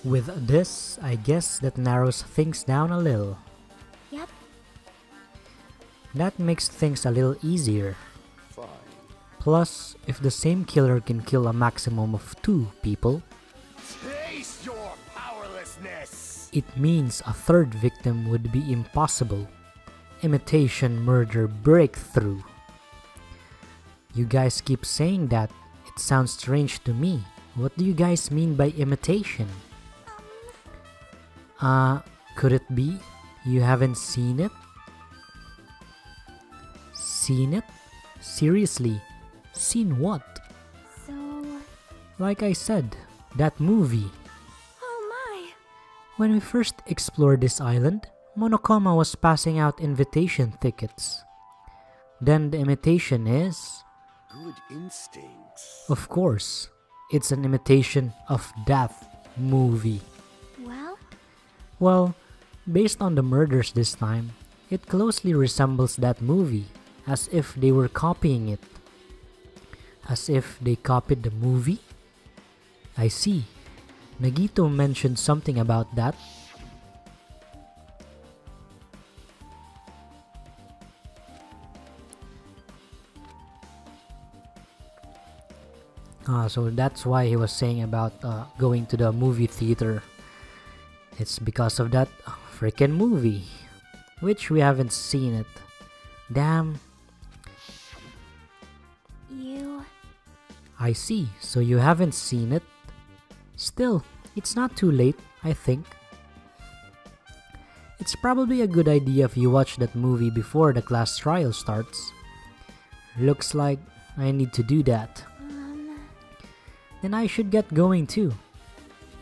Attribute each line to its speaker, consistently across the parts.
Speaker 1: With this, I guess that narrows things down a little.
Speaker 2: Yep.
Speaker 1: That makes things a little easier.
Speaker 3: Fine.
Speaker 1: Plus, if the same killer can kill a maximum of 2 people,
Speaker 3: Taste your powerlessness!
Speaker 1: it means a third victim would be impossible. Imitation murder breakthrough. You guys keep saying that. It sounds strange to me. What do you guys mean by imitation? Could it be you haven't seen it? Seen it? Seriously? Seen what?
Speaker 2: So...
Speaker 1: Like I said, that movie.
Speaker 2: Oh my!
Speaker 1: When we first explored this island, Monokuma was passing out invitation tickets. Then the imitation is...
Speaker 3: Good instincts.
Speaker 1: Of course, it's an imitation of that movie.
Speaker 2: Well?
Speaker 1: Well, based on the murders this time, it closely resembles that movie, as if they were copying it. As if they copied the movie? I see. Nagito mentioned something about that. So that's why he was saying about going to the movie theater. It's because of that freaking movie, which we haven't seen it. Damn.
Speaker 2: You...
Speaker 1: I see, so you haven't seen it. Still, it's not too late, I think. It's probably a good idea if you watch that movie before the class trial starts. Looks like I need to do that. Then I should get going too.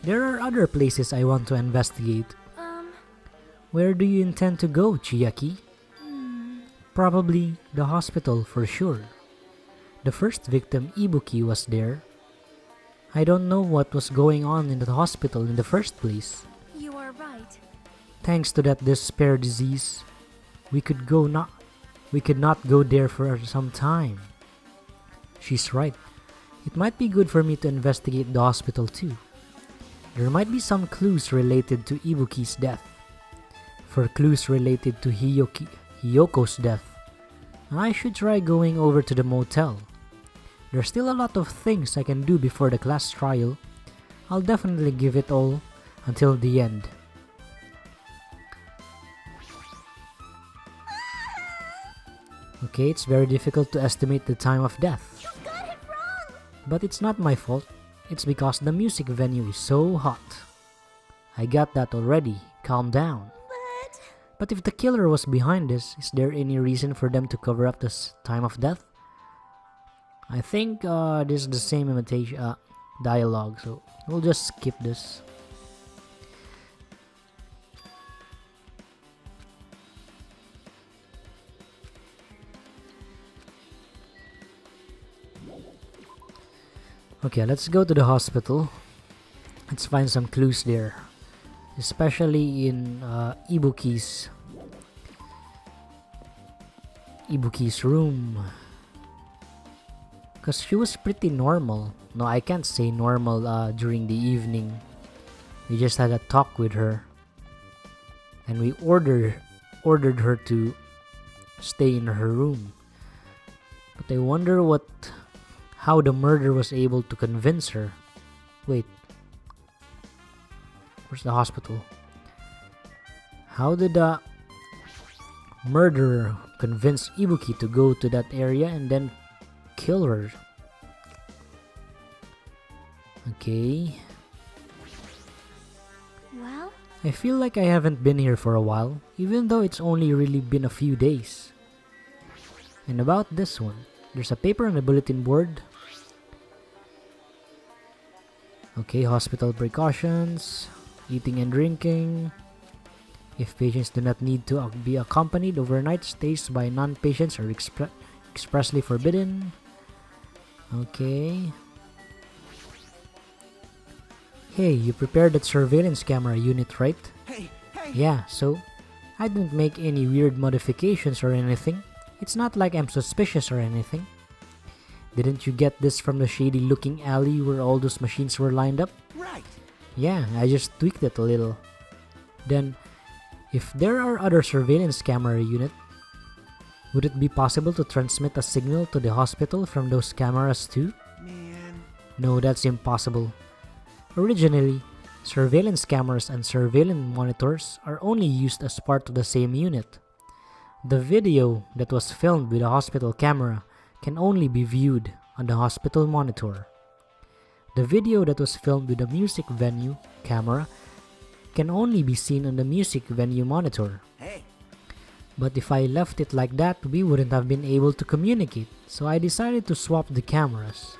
Speaker 1: There are other places I want to investigate. Where do you intend to go, Chiaki? Probably the hospital for sure. The first victim, Ibuki, was there. I don't know what was going on in the hospital in the first place.
Speaker 2: You are right.
Speaker 1: Thanks to that despair disease, we could not go there for some time. She's right. It might be good for me to investigate the hospital too. There might be some clues related to Ibuki's death. For clues related to Hiyoko's death, I should try going over to the motel. There's still a lot of things I can do before the class trial. I'll definitely give it all until the end. Okay, it's very difficult to estimate the time of death. But it's not my fault. It's because the music venue is so hot. I got that already. Calm down. But if the killer was behind this, is there any reason for them to cover up this time of death? I think this is the same imitation dialogue, so we'll just skip this. Okay, let's go to the hospital. Let's find some clues there. Especially in Ibuki's room. Because she was pretty normal. No, I can't say normal during the evening. We just had a talk with her. And we ordered her to stay in her room. But I wonder how the murderer was able to convince her. Wait. Where's the hospital? How did the murderer convince Ibuki to go to that area and then kill her? Okay.
Speaker 2: Well?
Speaker 1: I feel like I haven't been here for a while, even though it's only really been a few days. And about this one, there's a paper on the bulletin board. Okay, hospital precautions, eating and drinking. If patients do not need to be accompanied overnight, stays by non-patients are expressly forbidden. Okay. Hey, you prepared that surveillance camera unit, right?
Speaker 3: Hey!
Speaker 1: Yeah, so I didn't make any weird modifications or anything. It's not like I'm suspicious or anything. Didn't you get this from the shady looking alley where all those machines were lined up?
Speaker 3: Right!
Speaker 1: Yeah, I just tweaked it a little. Then, if there are other surveillance camera unit, would it be possible to transmit a signal to the hospital from those cameras too?
Speaker 3: Man.
Speaker 1: No, that's impossible. Originally, surveillance cameras and surveillance monitors are only used as part of the same unit. The video that was filmed with a hospital camera can only be viewed on the hospital monitor. The video that was filmed with a music venue camera can only be seen on the music venue monitor.
Speaker 3: Hey.
Speaker 1: But if I left it like that, we wouldn't have been able to communicate, so I decided to swap the cameras.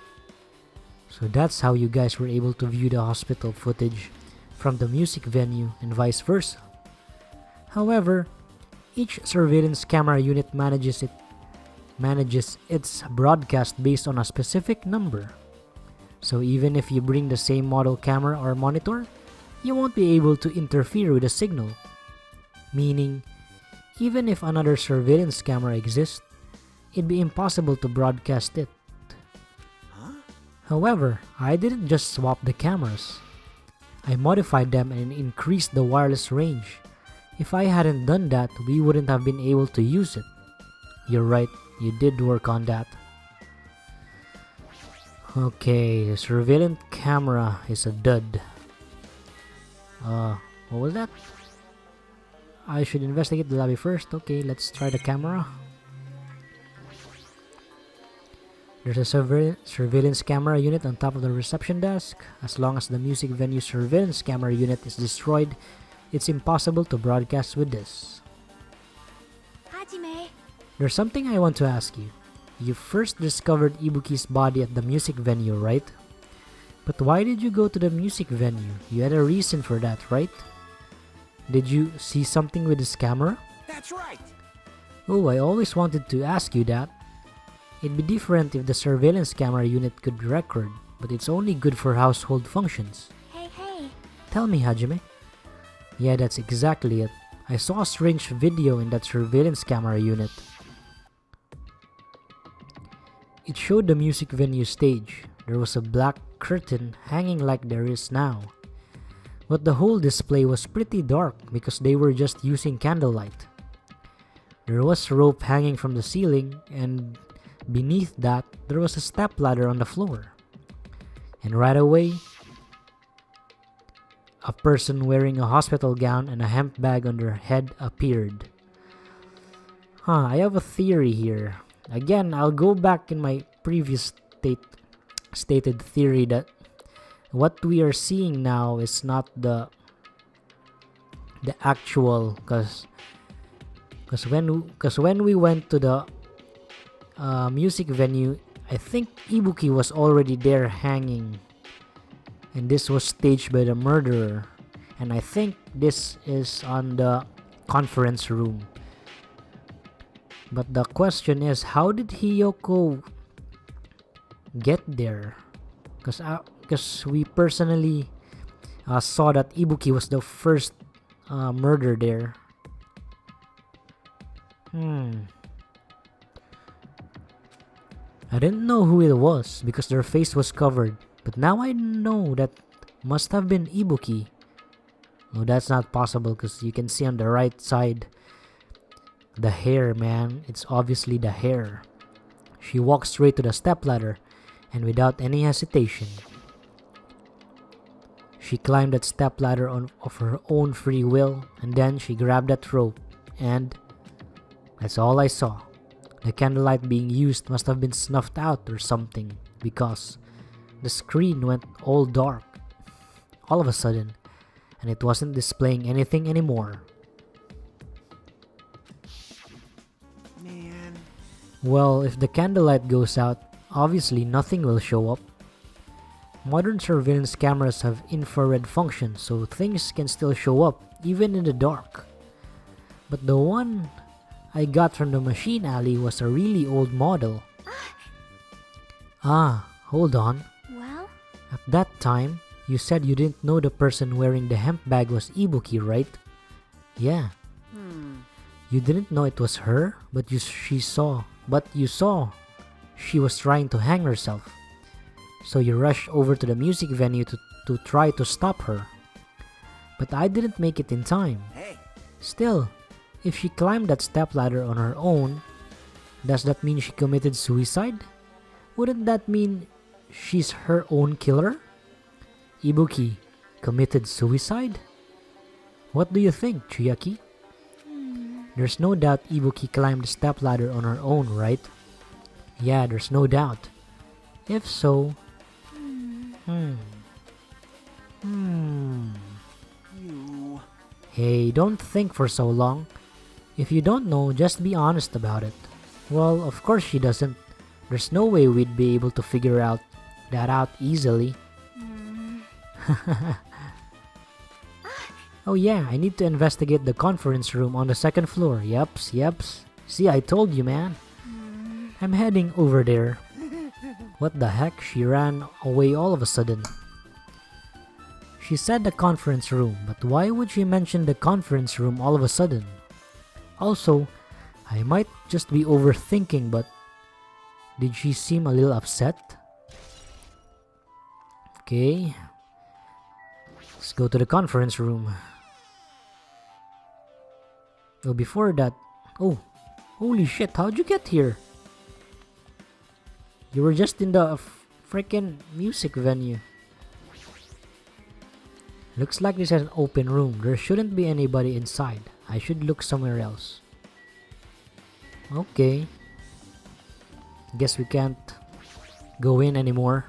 Speaker 1: So that's how you guys were able to view the hospital footage from the music venue and vice versa. However, each surveillance camera unit manages its broadcast based on a specific number. So even if you bring the same model camera or monitor, you won't be able to interfere with the signal. Meaning, even if another surveillance camera exists, it'd be impossible to broadcast it. However, I didn't just swap the cameras. I modified them and increased the wireless range. If I hadn't done that, we wouldn't have been able to use it. You're right, you did work on that. Okay, the surveillance camera is a dud. What was that? I should investigate the lobby first. Okay, let's try the camera. There's a surveillance camera unit on top of the reception desk. As long as the music venue surveillance camera unit is destroyed, it's impossible to broadcast with this.
Speaker 2: Hajime.
Speaker 1: There's something I want to ask you. You first discovered Ibuki's body at the music venue, right? But why did you go to the music venue? You had a reason for that, right? Did you see something with this camera?
Speaker 3: That's right.
Speaker 1: Oh, I always wanted to ask you that. It'd be different if the surveillance camera unit could record, but it's only good for household functions.
Speaker 2: Hey, hey.
Speaker 1: Tell me, Hajime. Yeah, that's exactly it. I saw a strange video in that surveillance camera unit. It showed the music venue stage. There was a black curtain hanging like there is now. But the whole display was pretty dark because they were just using candlelight. There was rope hanging from the ceiling, and beneath that, there was a stepladder on the floor. And right away, a person wearing a hospital gown and a hemp bag on their head appeared. I have a theory here. Again, I'll go back in my previous stated theory that what we are seeing now is not the actual, because when we went to the music venue, I think Ibuki was already there hanging, and this was staged by the murderer, and I think this is on the conference room. But the question is, how did Hiyoko get there? Because we personally saw that Ibuki was the first murder there. I didn't know who it was because their face was covered, but now I know that must have been Ibuki. No, that's not possible because you can see on the right side the hair, man. It's obviously the hair. She walked straight to the stepladder, and without any hesitation, she climbed that stepladder of her own free will, and then she grabbed that rope, and that's all I saw. The candlelight being used must have been snuffed out or something, because the screen went all dark all of a sudden, and it wasn't displaying anything anymore.
Speaker 3: Man.
Speaker 1: Well, if the candlelight goes out, obviously nothing will show up. Modern surveillance cameras have infrared function, so things can still show up even in the dark. But the one I got from the machine alley was a really old model. Hold on.
Speaker 2: Well?
Speaker 1: At that time, you said you didn't know the person wearing the hemp bag was Ibuki, right? Yeah. You didn't know it was her, but you saw she was trying to hang herself. So you rushed over to the music venue to try to stop her. But I didn't make it in time.
Speaker 3: Hey,
Speaker 1: Still, if she climbed that stepladder on her own, does that mean she committed suicide? Wouldn't that mean she's her own killer? Ibuki committed suicide? What do you think, Chiaki? There's no doubt Ibuki climbed the stepladder on her own, right? Yeah, there's no doubt. If so...
Speaker 3: you.
Speaker 1: Hey, don't think for so long. If you don't know, just be honest about it. Well, of course she doesn't. There's no way we'd be able to figure that out easily. Oh yeah, I need to investigate the conference room on the second floor. Yeps. See, I told you, man. I'm heading over there. What the heck? She ran away all of a sudden. She said the conference room, but why would she mention the conference room all of a sudden? Also, I might just be overthinking, but did she seem a little upset? Okay. Let's go to the conference room. Oh, before that... Oh, holy shit, how'd you get here? You were just in the freaking music venue. Looks like this is an open room. There shouldn't be anybody inside. I should look somewhere else. Okay. Guess we can't go in anymore.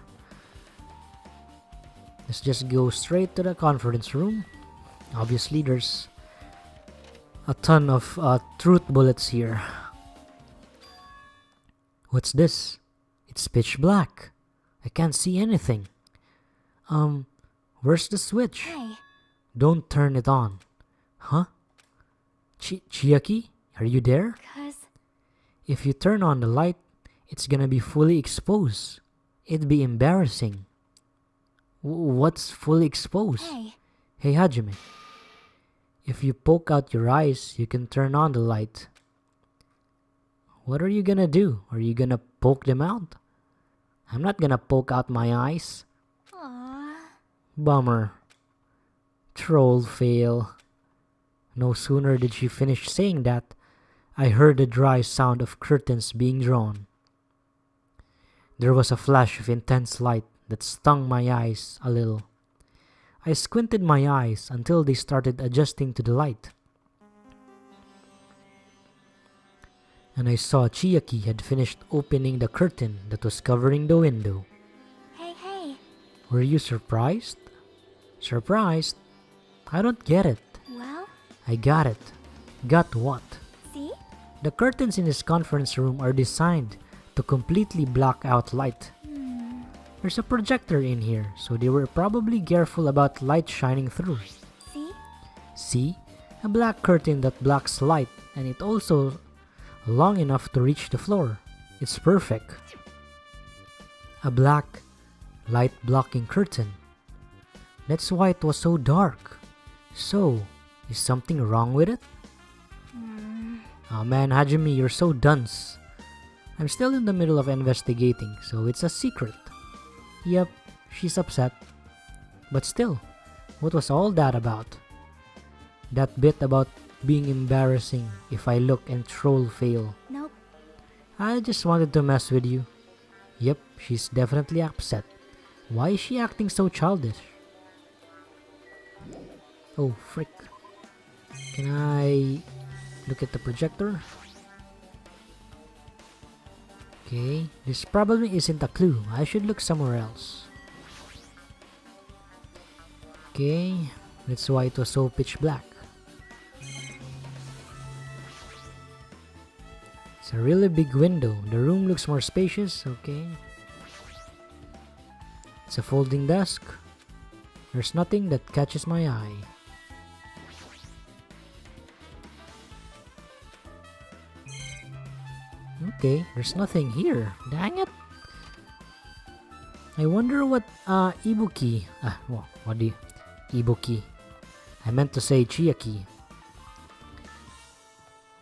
Speaker 1: Let's just go straight to the conference room. Obviously, there's a ton of truth bullets here. What's this? It's pitch black. I can't see anything. Where's the switch?
Speaker 2: Hey,
Speaker 1: Don't turn it on. Huh? Chiaki? Are you there?
Speaker 2: 'cause
Speaker 1: If you turn on the light, it's gonna be fully exposed. It'd be embarrassing. What's fully exposed?
Speaker 2: hey,
Speaker 1: Hey Hajime. If you poke out your eyes, you can turn on the light. What are you gonna do? Are you gonna poke them out? I'm not gonna poke out my eyes.
Speaker 2: aw,
Speaker 1: Bummer. Troll fail. No sooner did she finish saying that, I heard the dry sound of curtains being drawn. There was a flash of intense light that stung my eyes a little. I squinted my eyes until they started adjusting to the light. And I saw Chiaki had finished opening the curtain that was covering the window.
Speaker 2: hey,
Speaker 1: Were you surprised? Surprised? I don't get it.
Speaker 2: well,
Speaker 1: I got it. Got what?
Speaker 2: see?
Speaker 1: The curtains in this conference room are designed to completely block out light. There's a projector in here, so they were probably careful about light shining through.
Speaker 2: See?
Speaker 1: See? A black curtain that blocks light, and it also long enough to reach the floor. It's perfect. A black, light-blocking curtain. That's why it was so dark. So, is something wrong with it? Oh man, Hajime, you're so dunce. I'm still in the middle of investigating, so it's a secret. Yep, she's upset. But still, what was all that about? That bit about being embarrassing if I look and troll fail.
Speaker 2: Nope.
Speaker 1: I just wanted to mess with you. Yep, she's definitely upset. Why is she acting so childish? Oh, frick. Can I look at the projector? Okay, this probably isn't a clue. I should look somewhere else. Okay, that's why it was so pitch black. It's a really big window. The room looks more spacious. Okay. It's a folding desk. There's nothing that catches my eye. Okay, there's nothing here. Dang it. I wonder what Ibuki. What do you... Ibuki. I meant to say Chiaki.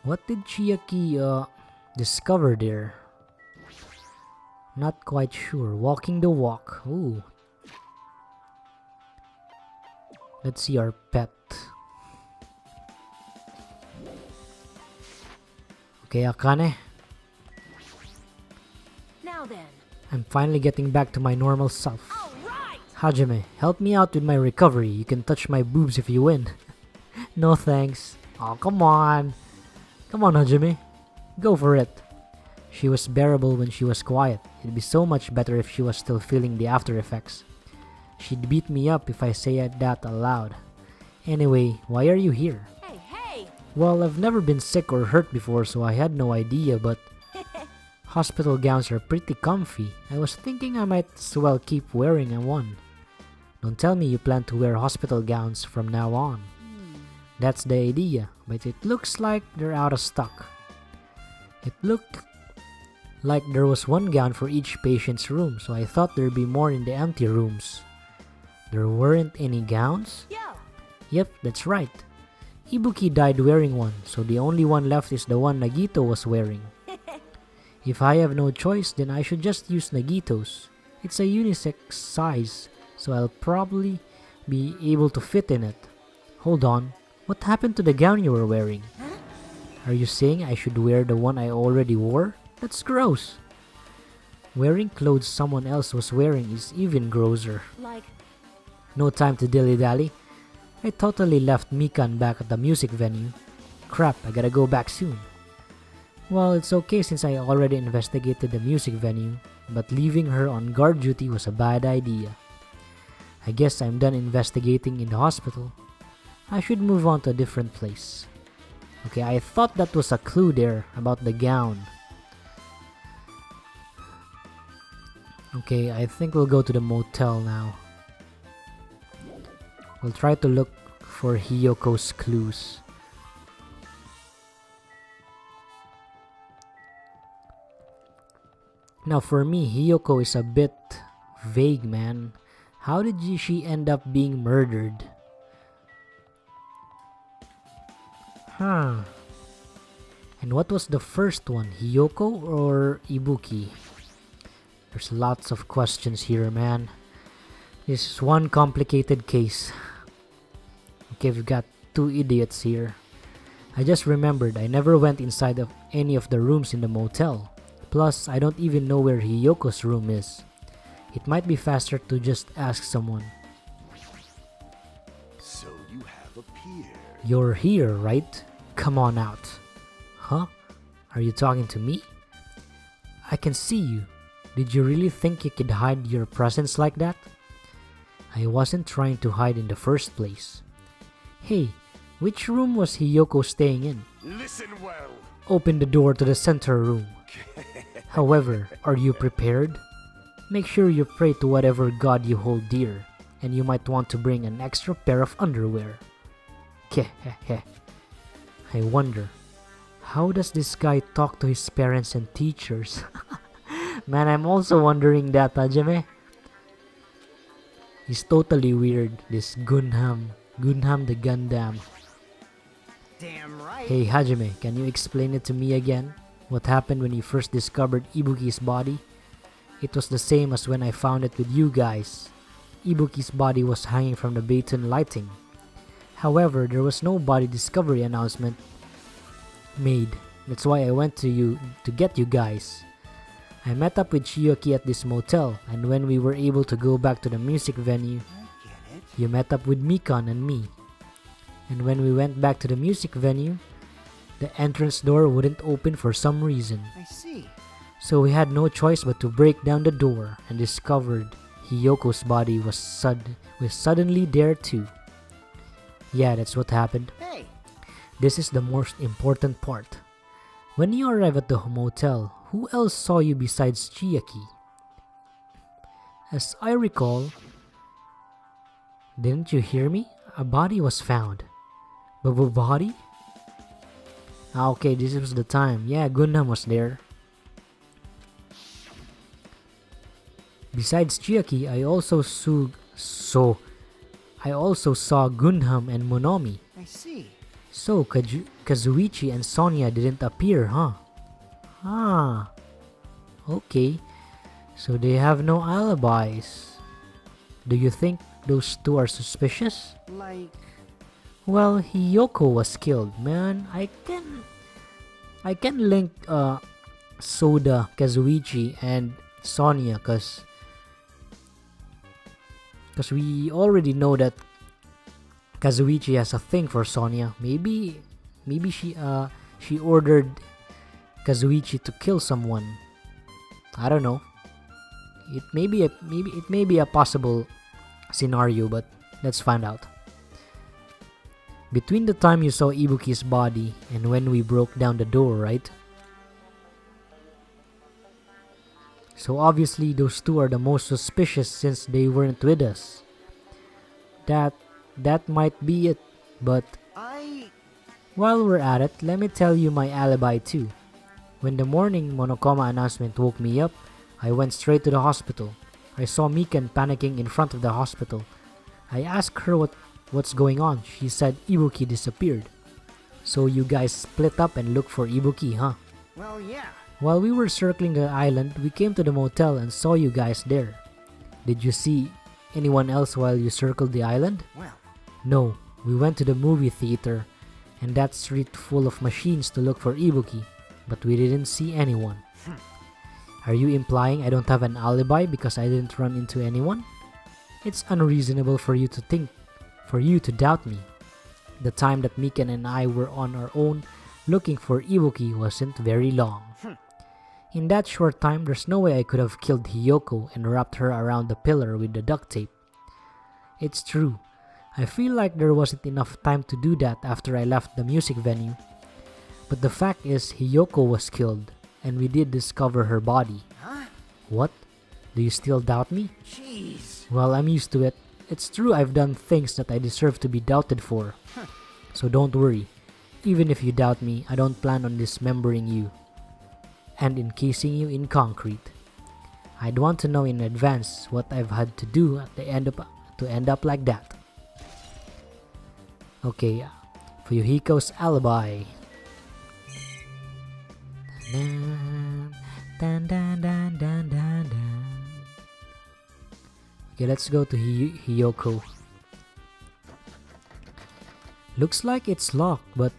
Speaker 1: What did Chiaki discover there? Not quite sure. Walking the walk. Ooh. Let's see our pet. Okay, Akane.
Speaker 2: Now then.
Speaker 1: I'm finally getting back to my normal self.
Speaker 2: All right.
Speaker 1: Hajime, help me out with my recovery. You can touch my boobs if you win. No thanks. Oh, come on. Come on, Hajime. Go for it. She was bearable when she was quiet. It'd be so much better if she was still feeling the after effects. She'd beat me up if I say that aloud. Anyway, why are you here?
Speaker 2: Hey, hey.
Speaker 1: Well, I've never been sick or hurt before, so I had no idea, but hospital gowns are pretty comfy. I was thinking I might as well keep wearing one. Don't tell me you plan to wear hospital gowns from now on. That's the idea, but it looks like they're out of stock. It looked like there was one gown for each patient's room, so I thought there'd be more in the empty rooms. There weren't any gowns?
Speaker 2: Yo.
Speaker 1: Yep, that's right. Ibuki died wearing one, so the only one left is the one Nagito was wearing. If I have no choice, then I should just use Nagito's. It's a unisex size, so I'll probably be able to fit in it. Hold on, what happened to the gown you were wearing? Are you saying I should wear the one I already wore? That's gross. Wearing clothes someone else was wearing is even grosser.
Speaker 2: Like.
Speaker 1: No time to dilly-dally. I totally left Mikan back at the music venue. Crap, I gotta go back soon. Well, it's okay since I already investigated the music venue, but leaving her on guard duty was a bad idea. I guess I'm done investigating in the hospital. I should move on to a different place. Okay, I thought that was a clue there about the gown. Okay, I think we'll go to the motel now. We'll try to look for Hiyoko's clues. Now for me, Hiyoko is a bit vague, man. How did she end up being murdered? Huh. And what was the first one, Hiyoko or Ibuki? There's lots of questions here, man. This is one complicated case. Okay, we've got two idiots here. I just remembered I never went inside of any of the rooms in the motel. Plus, I don't even know where Hiyoko's room is. It might be faster to just ask someone.
Speaker 3: So you have appeared.
Speaker 1: You're here, right? Come on out. Huh? Are you talking to me? I can see you. Did you really think you could hide your presence like that? I wasn't trying to hide in the first place. Hey, which room was Hiyoko staying in?
Speaker 3: Listen well.
Speaker 1: Open the door to the center room. However, are you prepared? Make sure you pray to whatever god you hold dear, and you might want to bring an extra pair of underwear. Kehehe. I wonder, how does this guy talk to his parents and teachers? Man, I'm also wondering that, Hajime. He's totally weird, this Gunham the Gundam.
Speaker 4: Damn right.
Speaker 1: Hey Hajime, can you explain it to me again? What happened when you first discovered Ibuki's body? It was the same as when I found it with you guys. Ibuki's body was hanging from the baton lighting. However, there was no body discovery announcement made. That's why I went to you to get you guys. I met up with Chiyoki at this motel, and when we were able to go back to the music venue,
Speaker 4: I get it.
Speaker 1: you met up with Mikan and me. And when we went back to the music venue, the entrance door wouldn't open for some reason.
Speaker 4: I see.
Speaker 1: So we had no choice but to break down the door and discovered Hiyoko's body was suddenly there too. Yeah, that's what happened.
Speaker 4: Hey.
Speaker 1: This is the most important part. When you arrive at the motel, who else saw you besides Chiaki? As I recall, didn't you hear me? A body was found. Body? Ah, okay, this was the time. Yeah, Gundam was there. Besides Chiaki, I also saw Gundam and Monomi.
Speaker 4: I see.
Speaker 1: So Kazuichi and Sonia didn't appear, huh? Ah. Okay. So they have no alibis. Do you think those two are suspicious?
Speaker 4: Like like...
Speaker 1: Well, Hiyoko was killed, man. I can link Soda, Kazuichi, and Sonia, cause we already know that Kazuichi has a thing for Sonia. Maybe she ordered Kazuichi to kill someone. I don't know. It may be a possible scenario, but let's find out. Between the time you saw Ibuki's body and when we broke down the door, right? So obviously those two are the most suspicious since they weren't with us. That might be it, but while we're at it, let me tell you my alibi too. When the morning Monokuma announcement woke me up, I went straight to the hospital. I saw Mikan panicking in front of the hospital. I asked her what's going on. She said Ibuki disappeared. So you guys split up and looked for Ibuki, huh?
Speaker 4: Well, yeah.
Speaker 1: While we were circling the island, we came to the motel and saw you guys there. Did you see anyone else while you circled the island?
Speaker 4: Well,
Speaker 1: No, we went to the movie theater and that street full of machines to look for Ibuki, but we didn't see anyone. Are you implying I don't have an alibi because I didn't run into anyone? It's unreasonable for you to doubt me. The time that Mikan and I were on our own looking for Ibuki wasn't very long. In that short time, there's no way I could have killed Hiyoko and wrapped her around the pillar with the duct tape. It's true. I feel like there wasn't enough time to do that after I left the music venue. But the fact is, Hiyoko was killed, and we did discover her body.
Speaker 4: huh?
Speaker 1: What? Do you still doubt me?
Speaker 4: Jeez.
Speaker 1: Well, I'm used to it. It's true I've done things that I deserve to be doubted for. So don't worry. Even if you doubt me, I don't plan on dismembering you and encasing you in concrete. I'd want to know in advance what I've had to do to end up like that. Okay, Fuyuhiko's alibi. Dun, dun, dun, dun, dun, dun. Okay, let's go to Hiyoko. Looks like it's locked, but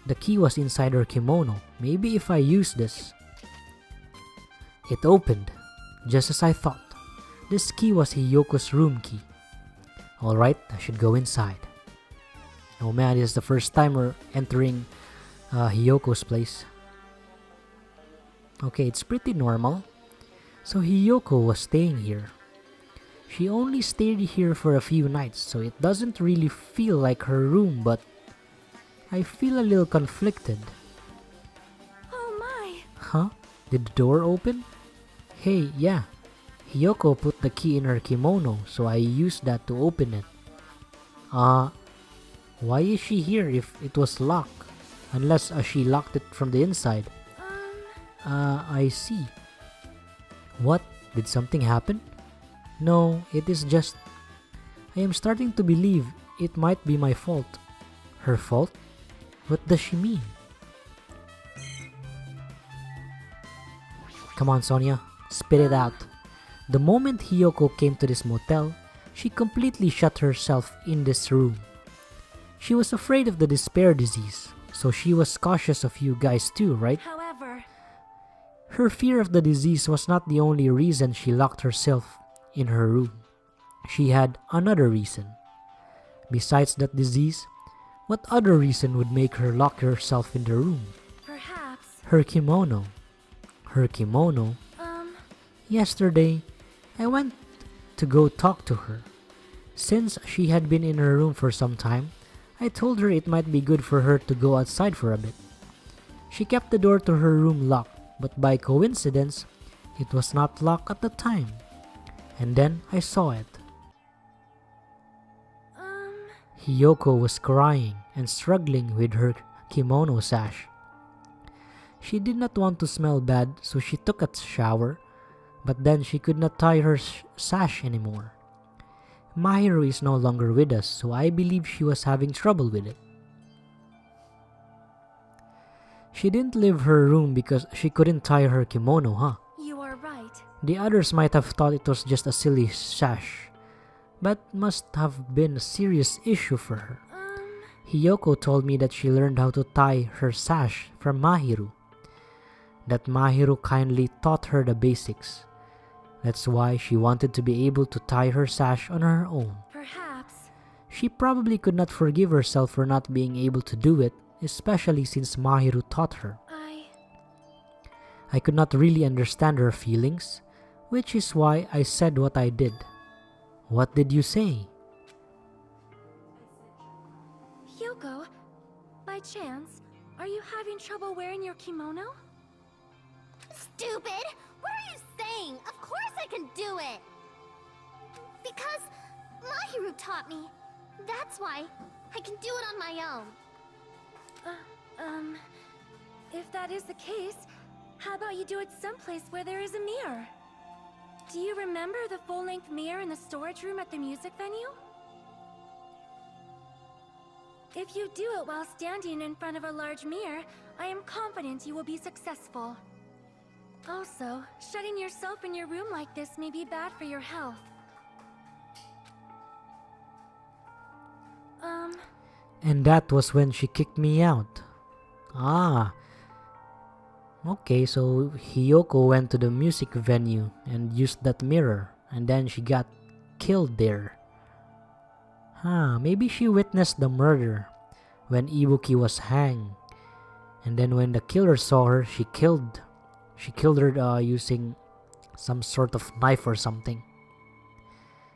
Speaker 1: the key was inside her kimono. Maybe if I use this. It opened, just as I thought. This key was Hiyoko's room key. Alright, I should go inside. Oh man, this is the first time we're entering Hiyoko's place. Okay, it's pretty normal. So Hiyoko was staying here. She only stayed here for a few nights, so it doesn't really feel like her room, but I feel a little conflicted.
Speaker 2: Oh my.
Speaker 1: Huh? Did the door open? Hey, yeah. Hiyoko put the key in her kimono, so I used that to open it. Why is she here if it was locked? Unless she locked it from the inside. I see. What? Did something happen? No, it is just... I am starting to believe it might be my fault. Her fault? What does she mean? Come on, Sonia. Spit it out. The moment Hiyoko came to this motel, she completely shut herself in this room. She was afraid of the despair disease, so she was cautious of you guys too, right?
Speaker 2: However,
Speaker 1: Her fear of the disease was not the only reason she locked herself in her room. She had another reason. Besides that disease, what other reason would make her lock herself in the room?
Speaker 2: perhaps,
Speaker 1: Her kimono. Her kimono? Yesterday, I went to go talk to her. Since she had been in her room for some time, I told her it might be good for her to go outside for a bit. She kept the door to her room locked, but by coincidence, it was not locked at the time. And then I saw it. Hiyoko was crying and struggling with her kimono sash. She did not want to smell bad, so she took a shower, but then she could not tie her sash anymore. Mahiru is no longer with us, so I believe she was having trouble with it. She didn't leave her room because she couldn't tie her kimono, huh?
Speaker 2: you are right.
Speaker 1: The others might have thought it was just a silly sash, but must have been a serious issue for her. Hiyoko told me that she learned how to tie her sash from Mahiru. That Mahiru kindly taught her the basics. That's why she wanted to be able to tie her sash on her own.
Speaker 2: Perhaps.
Speaker 1: She probably could not forgive herself for not being able to do it, especially since Mahiru taught her. I could not really understand her feelings, which is why I said what I did. What did you say?
Speaker 2: Hyoko, by chance, are you having trouble wearing your kimono?
Speaker 5: Stupid! What are you saying? Of course I can do it! Because Mahiru taught me. That's why I can do it on my own.
Speaker 2: If that is the case, how about you do it someplace where there is a mirror? Do you remember the full-length mirror in the storage room at the music venue? If you do it while standing in front of a large mirror, I am confident you will be successful. Also, shutting yourself in your room like this may be bad for your health.
Speaker 1: And that was when she kicked me out. Ah. Okay, so Hiyoko went to the music venue and used that mirror, and then she got killed there. Maybe she witnessed the murder when Ibuki was hanged. And then when the killer saw her, she killed her using some sort of knife or something.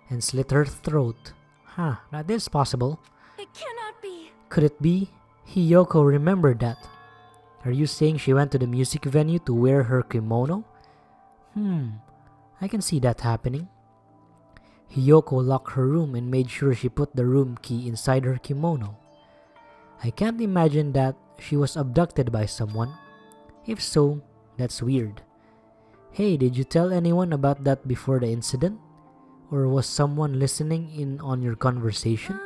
Speaker 1: And slit her throat. That is possible.
Speaker 2: It cannot be.
Speaker 1: Could it be? Hiyoko remembered that. Are you saying she went to the music venue to wear her kimono? I can see that happening. Hiyoko locked her room and made sure she put the room key inside her kimono. I can't imagine that she was abducted by someone. If so, that's weird. Hey, did you tell anyone about that before the incident? Or was someone listening in on your conversation?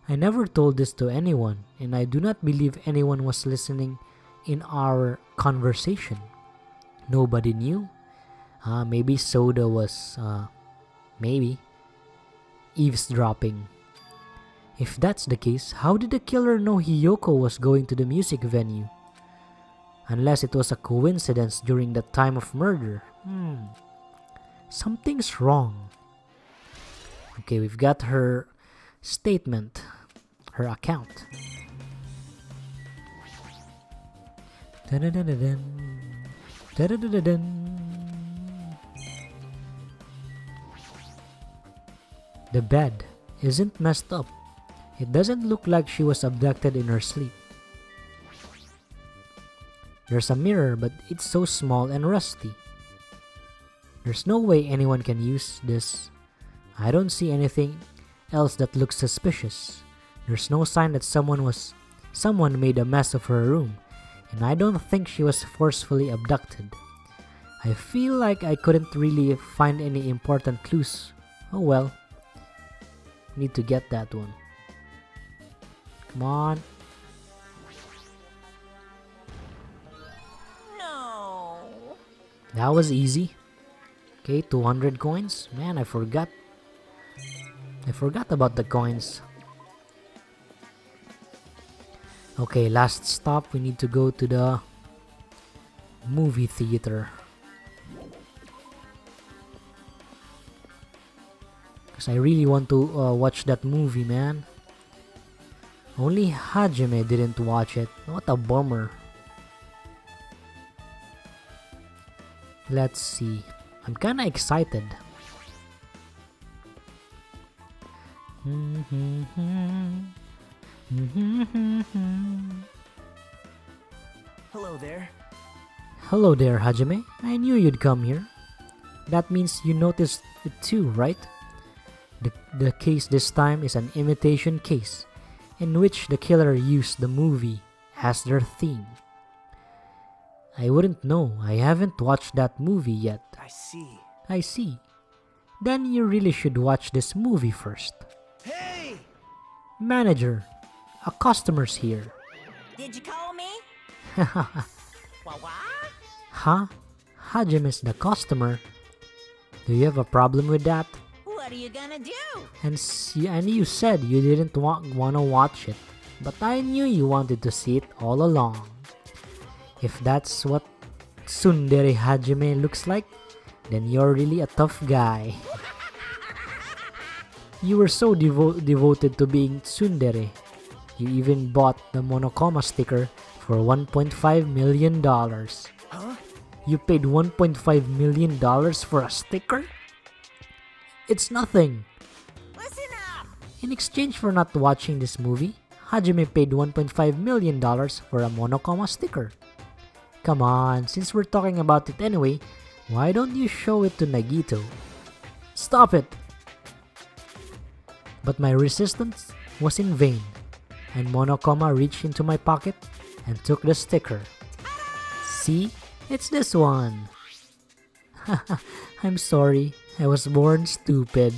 Speaker 1: I never told this to anyone, and I do not believe anyone was listening in our conversation. Nobody knew? Maybe Soda was, maybe, eavesdropping. If that's the case, how did the killer know Hiyoko was going to the music venue? Unless it was a coincidence during the time of murder. Something's wrong. Okay, we've got her statement, her account. Da-da-da-da-dun. Da-da-da-da-dun. The bed isn't messed up. It doesn't look like she was abducted in her sleep. There's a mirror, but it's so small and rusty. There's no way anyone can use this. I don't see anything else that looks suspicious. There's no sign that someone made a mess of her room, and I don't think she was forcefully abducted. I feel like I couldn't really find any important clues. Oh well. Need to get that one. Come on.
Speaker 5: No.
Speaker 1: That was easy. Okay, 200 coins. Man, I forgot about the coins. Okay, last stop. We need to go to the movie theater. Because I really want to watch that movie, man. Only Hajime didn't watch it. What a bummer. Let's see. I'm kinda excited.
Speaker 4: Hello there.
Speaker 1: Hello there, Hajime. I knew you'd come here. That means you noticed it too, right? The case this time is an imitation case, in which the killer used the movie as their theme. I wouldn't know. I haven't watched that movie yet. I see. Then you really should watch this movie first.
Speaker 4: Hey!
Speaker 1: Manager, a customer's here.
Speaker 5: Did you call me? What?
Speaker 1: Huh? Hajime's the customer. Do you have a problem with that?
Speaker 5: What are you gonna do?
Speaker 1: And you said you didn't want to watch it, but I knew you wanted to see it all along. If that's what Tsundere Hajime looks like, then you're really a tough guy. You were so devoted to being tsundere. You even bought the Monokuma sticker for $1.5 million.
Speaker 4: Huh?
Speaker 1: You paid $1.5 million for a sticker? It's nothing.
Speaker 4: Listen up!
Speaker 1: In exchange for not watching this movie, Hajime paid $1.5 million for a Monokuma sticker. Come on, since we're talking about it anyway, why don't you show it to Nagito? Stop it! But my resistance was in vain, and Monokuma reached into my pocket and took the sticker. See? It's this one. I'm sorry, I was born stupid.